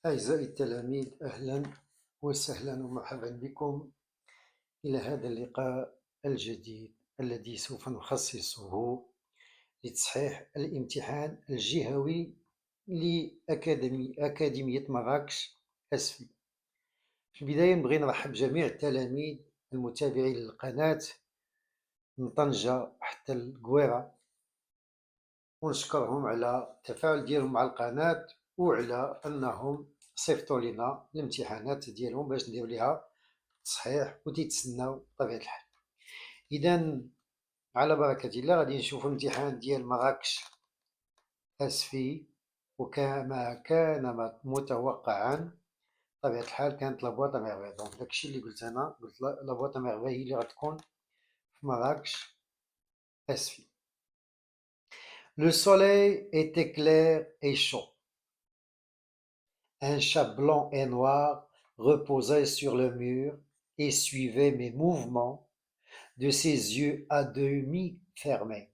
أعزائي التلاميذ، أهلا وسهلا ومرحبا بكم إلى هذا اللقاء الجديد الذي سوف نخصصه لتصحيح الامتحان الجهوي لأكاديمية مراكش أسفي. في البداية نبغي نرحب بجميع التلاميذ المتابعين للقناة من طنجة حتى القويرة، ونشكرهم على التفاعل ديالهم مع القناة وعلى أنهم صيفطوا لنا الامتحانات ديالهم باش ندير ليها تصحيح وتيتسناو بطبيعة الحال. إذا على بركة الله غادي نشوفو الامتحان ديال مراكش أسفي، وكما كان متوقعا بطبيعة الحال كانت لابواط ميرفاي. دونك داكشي اللي قلت أنا، قلت لابواط ميرفاي هي اللي غتكون في مراكش أسفي. Le soleil était clair et chaud. Un chat blanc et noir reposait sur le mur et suivait mes mouvements de ses yeux à demi fermés.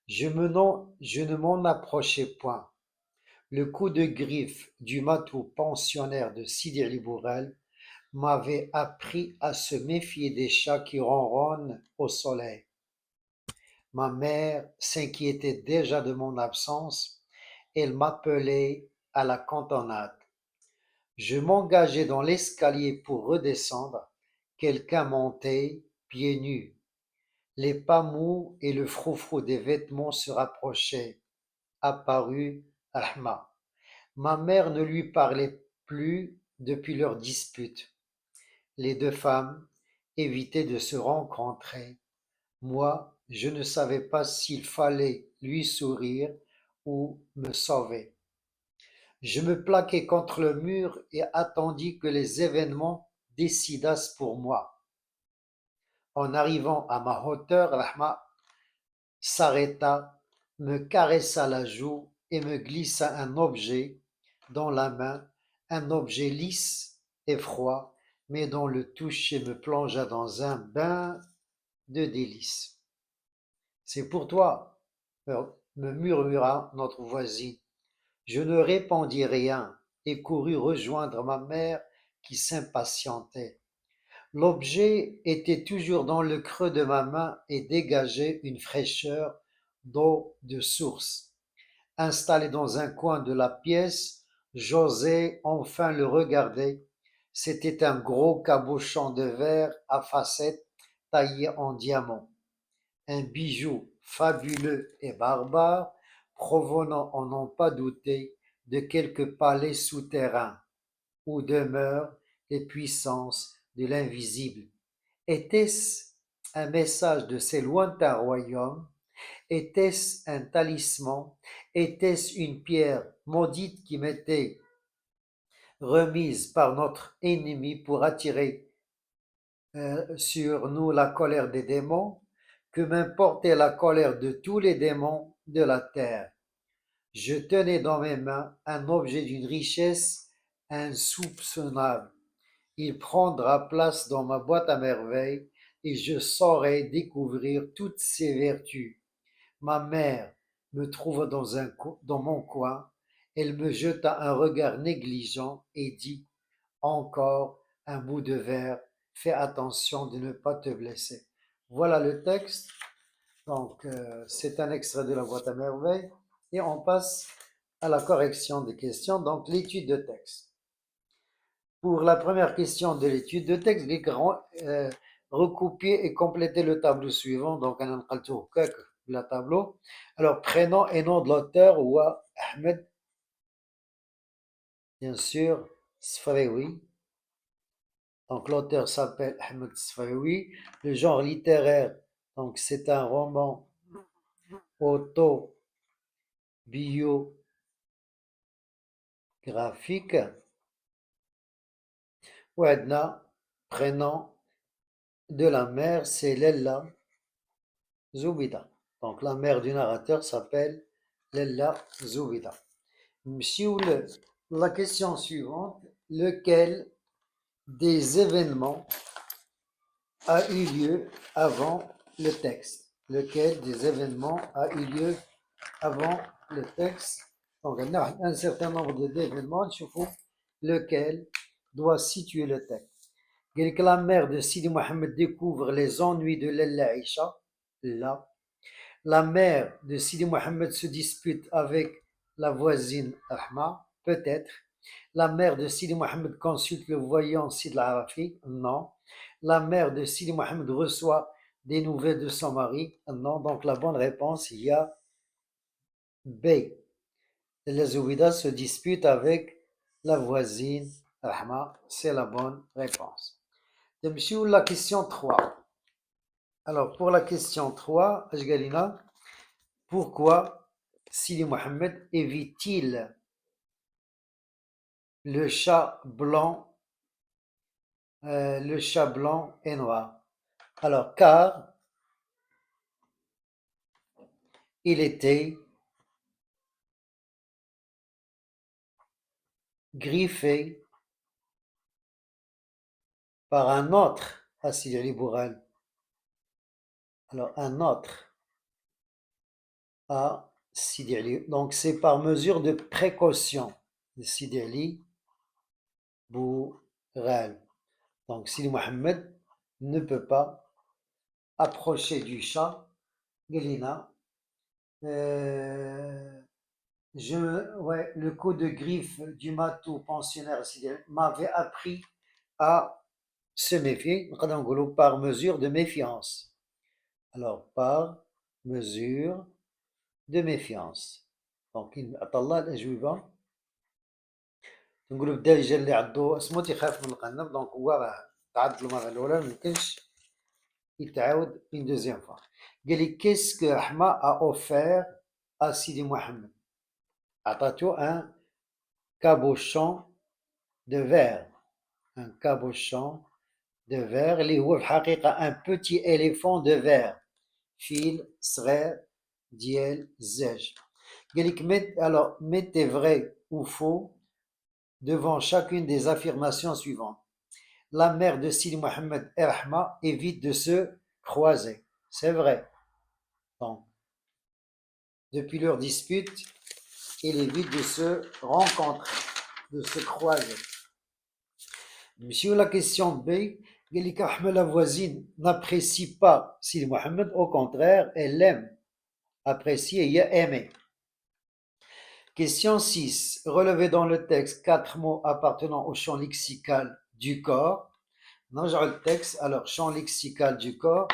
Je ne m'en approchais point. Le coup de griffe du matou pensionnaire de Sidi Ali Bourrel m'avait appris à se méfier des chats qui ronronnent au soleil. Ma mère s'inquiétait déjà de mon absence. Elle m'appelait à la cantonade. Je m'engageais dans l'escalier pour redescendre. Quelqu'un montait, pieds nus. Les pas mous et le froufrou des vêtements se rapprochaient. Apparut Rahma. Ma mère ne lui parlait plus depuis leur dispute. Les deux femmes évitaient de se rencontrer. Moi, je ne savais pas s'il fallait lui sourire ou me sauver. Je me plaquai contre le mur et attendis que les événements décidassent pour moi. En arrivant à ma hauteur, Rahma s'arrêta, me caressa la joue et me glissa un objet dans la main, un objet lisse et froid, mais dont le toucher me plongea dans un bain de délices. C'est pour toi, me murmura notre voisine. Je ne répondis rien et courus rejoindre ma mère qui s'impatientait. L'objet était toujours dans le creux de ma main et dégageait une fraîcheur d'eau de source. Installé dans un coin de la pièce, j'osai enfin le regarder. C'était un gros cabochon de verre à facettes taillé en diamant. Un bijou fabuleux et barbare, provenant, en n'en pas douter, de quelque palais souterrain, où demeurent les puissances de l'invisible. Était-ce un message de ces lointains royaumes? Était-ce un talisman? Était-ce une pierre maudite qui m'était remise par notre ennemi pour attirer sur nous la colère des démons? Que m'importait la colère de tous les démons de la terre? Je tenais dans mes mains un objet d'une richesse insoupçonnable. Il prendra place dans ma boîte à merveilles et je saurai découvrir toutes ses vertus. Ma mère me trouva dans mon coin. Elle me jeta un regard négligent et dit: encore un bout de verre, fais attention de ne pas te blesser. Voilà le texte. Donc, c'est un extrait de la boîte à merveilles. Et on passe à la correction des questions, donc l'étude de texte. Pour la première question de l'étude de texte, recopier et compléter le tableau suivant. Donc, on a le tableau. Alors, prénom et nom de l'auteur, ou Ahmed, bien sûr, Sfraoui. Donc, l'auteur s'appelle Ahmed Sfraoui. Le genre littéraire, donc c'est un roman autobiographique. Ouadna, prénom de la mère, c'est Lella Zoubida. Donc la mère du narrateur s'appelle Lella Zoubida. La question suivante, lequel des événements a eu lieu avant le texte? Lequel des événements a eu lieu avant le texte? Donc, on a un certain nombre d'événements, il faut lequel doit situer le texte. Que la mère de Sidi Mohamed découvre les ennuis de Lalla Aïcha, là. La mère de Sidi Mohamed se dispute avec la voisine Rahma, peut-être. La mère de Sidi Mohamed consulte le voyant Sid al-Arafi, non. La mère de Sidi Mohamed reçoit des nouvelles de son mari, non. Donc la bonne réponse, il y a B. Les Zoubida se disputent avec la voisine Rahma, c'est la bonne réponse. De la question 3. Alors pour la question 3, Ajgalina, pourquoi Sidi Mohamed évite-t-il le chat blanc et noir? Alors, car il était griffé par un autre à Sidi Ali Bourel. Alors, un autre à Sidi Ali. Donc, c'est par mesure de précaution de Sidi Ali Bourel. Donc, Sidi Mohamed ne peut pas approcher du chat. Galina. Le coup de griffe du matou pensionnaire m'avait appris à se méfier, par mesure de méfiance. Alors, par mesure de méfiance. Donc, Allah الأجوبة نقولوا بدا يجي اللي عنده اسمه تيخاف من القنب دونك هو راه تعدل المره الاولى ما يمكنش يتعاود une deuxième fois. قال لي qu'est-ce que Ahma a offert à Sidi Mohamed? عطاته un cabochon de verre. Un cabochon de verre اللي هو في الحقيقة un petit éléphant de verre. Fil, صغير ديال الزاج. قال لك alors mettez vrai ou faux devant chacune des affirmations suivantes. La mère de Sidi Mohamed et Rahma évite de se croiser. C'est vrai. Donc, depuis leur dispute, il évite de se rencontrer, de se croiser. Monsieur, la question B, la voisine n'apprécie pas Sidi Mohamed, au contraire, elle l'aime, apprécie et aimer. Question 6. Relevez dans le texte 4 mots appartenant au champ lexical du corps. نرجع le texte. Alors, champ lexical du corps.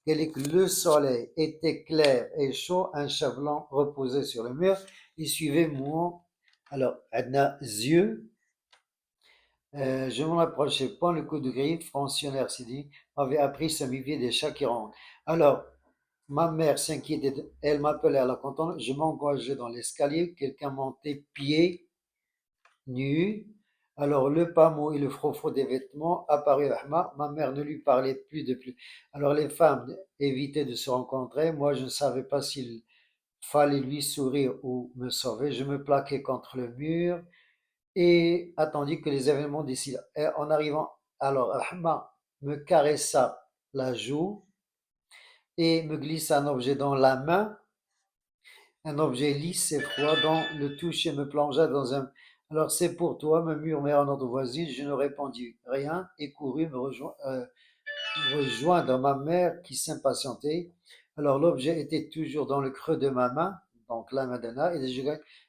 Le soleil était clair et chaud, un chat blanc reposait sur le mur. Il suivait mon. Alors, Adna, yeux. Je m'en approchais pas, le coup de griffe, fonctionnaire Sidi avait appris ce méfier des chats qui ronflent. Alors, ma mère s'inquiétait, elle m'appelait à la contente, je m'engageais dans l'escalier, quelqu'un montait pieds nus. Alors, le pamot et le frofo des vêtements apparurent à Ahma, ma mère ne lui parlait plus de plus. Alors, les femmes évitaient de se rencontrer, moi je ne savais pas s'il fallait lui sourire ou me sauver, je me plaquais contre le mur et attendit que les événements décident. Et en arrivant, alors Rahma me caressa la joue et me glissa un objet dans la main, un objet lisse et froid dont le toucher me plongea dans un... Alors c'est pour toi, me murmura notre voisine, je ne répondis rien et courus rejoindre ma mère qui s'impatientait. Alors l'objet était toujours dans le creux de ma main, donc la madana, et je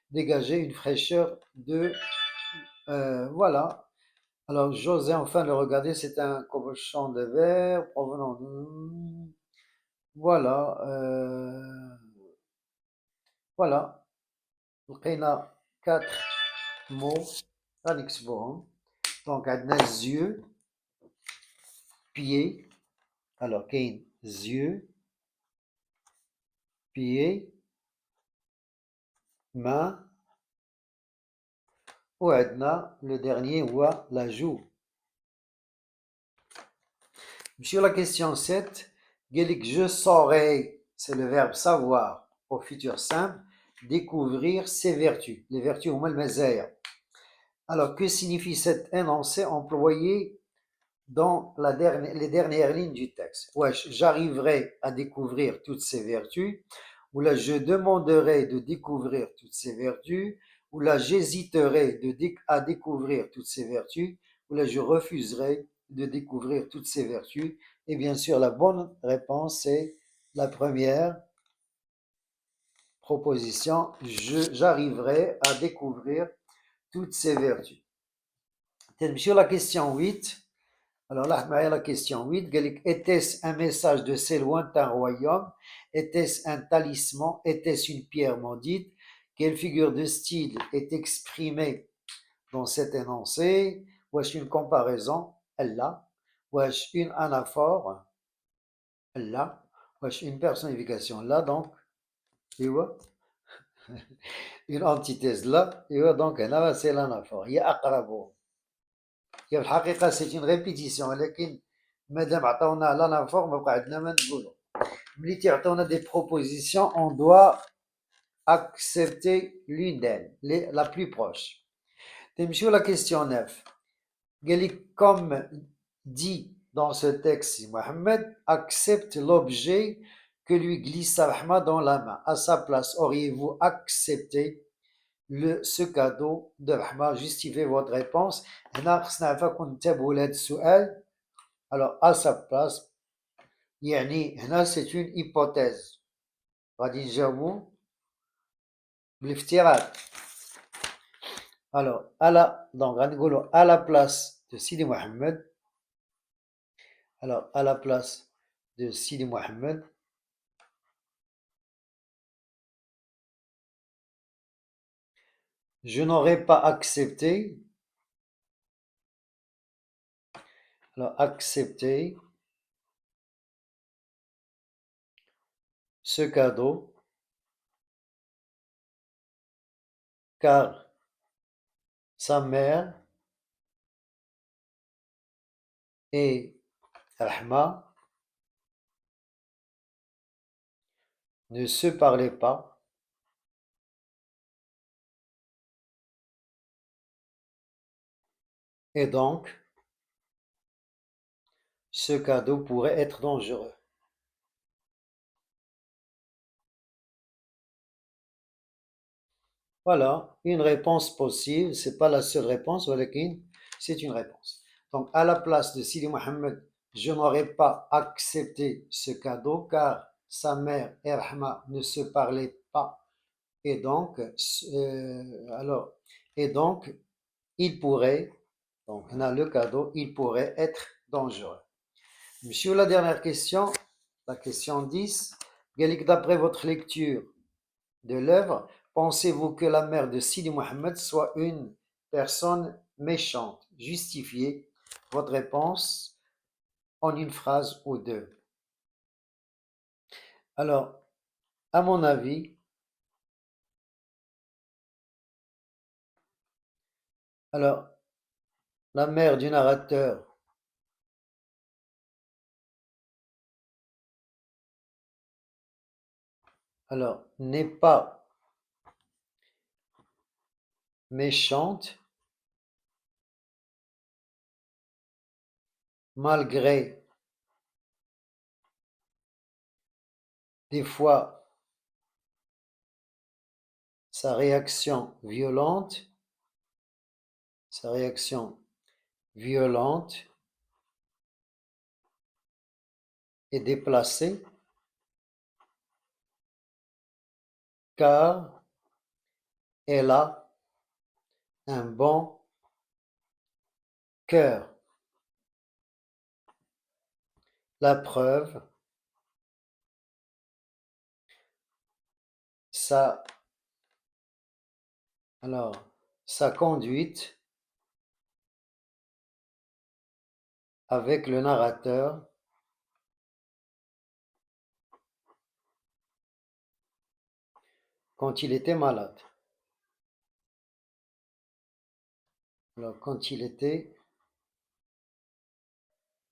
dégageais une fraîcheur de... voilà. Alors, j'osais enfin le regarder, c'est un cochon de verre provenant de... Voilà, voilà. لقينا 4 mots غنكتبوهم. Donc, عندنا yeux, pieds. Alors, كاين yeux, pieds, main. وعندنا le dernier هو la joue. Sur la question 7, je saurai, c'est le verbe savoir au futur simple, découvrir ses vertus. Les vertus ont le. Alors, que signifie cet énoncé employé dans les dernières lignes du texte? Wesh, j'arriverai à découvrir toutes ces vertus ou là je demanderai de découvrir toutes ces vertus, ou là j'hésiterai à découvrir toutes ces vertus, ou là je refuserai de découvrir toutes ces vertus. Et bien sûr, la bonne réponse est la première proposition, j'arriverai à découvrir toutes ces vertus. Sur la question 8, alors là, la question 8, était-ce un message de ces lointains royaumes? Était-ce un talisman? Était-ce une pierre maudite? Quelle figure de style est exprimée dans cet énoncé? Wesh une comparaison? Allah. Wesh une anaphore? Allah. Wesh une personnification? Là, donc, tu vois? Une antithèse là, tu vois? Donc, là, c'est l'anaphore. Il y a aqrabo. في الحقيقة c'est une répétition ولكن مادام عطاونا l'anaphore ما بقى عندنا ما نقولو. ملي تيعطونا des propositions on doit accepter l'une d'elles, la plus proche. نمشيو la question 9. قال لك comme dit dans ce texte Mohammed accepte l'objet que lui glissa Rahma dans la main. À sa place, auriez-vous accepté ce cadeau de Rahma? Justifiez votre réponse. Alors, à sa place, c'est une hypothèse. غادي نجاوبوا بالافتراض. Alors, donc, à la place de Sidi Mohammed, alors, à la place de Sidi Mohammed, je n'aurais pas accepté, alors, accepter ce cadeau, car sa mère et Rahma ne se parlaient pas, et donc, ce cadeau pourrait être dangereux. Voilà, une réponse possible, c'est pas la seule réponse, ولكن c'est une réponse. Donc, à la place de Sidi Mohammed, je n'aurais pas accepté ce cadeau car sa mère et Rahma ne se parlaient pas. Et donc, il pourrait, donc on a le cadeau, il pourrait être dangereux. Monsieur, la dernière question, la question 10. Galik, d'après votre lecture de l'œuvre, pensez-vous que la mère de Sidi Mohammed soit une personne méchante? Justifiez votre réponse en une phrase ou deux. Alors, à mon avis, la mère du narrateur n'est pas méchante malgré des fois sa réaction violente et déplacée, car elle a un bon cœur. La preuve, sa conduite avec le narrateur quand il était malade. Quand il était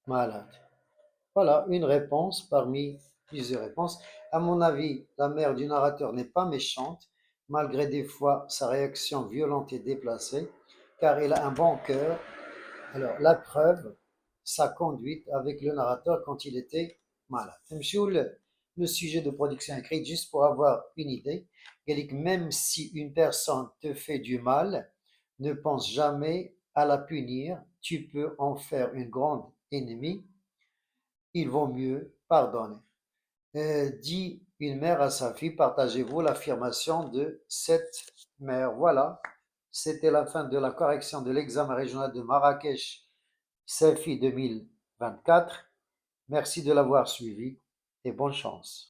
malade. Voilà une réponse parmi plusieurs réponses. À mon avis, la mère du narrateur n'est pas méchante, malgré des fois sa réaction violente et déplacée, car elle a un bon cœur. Alors, la preuve, sa conduite avec le narrateur quand il était malade. le sujet de production écrite juste pour avoir une idée. Il dit que même si une personne te fait du mal, ne pense jamais à la punir. Tu peux en faire une grande ennemie. Il vaut mieux pardonner. Dit une mère à sa fille, partagez-vous l'affirmation de cette mère. Voilà, c'était la fin de la correction de l'examen régional de Marrakech, CEFI 2024. Merci de l'avoir suivi et bonne chance.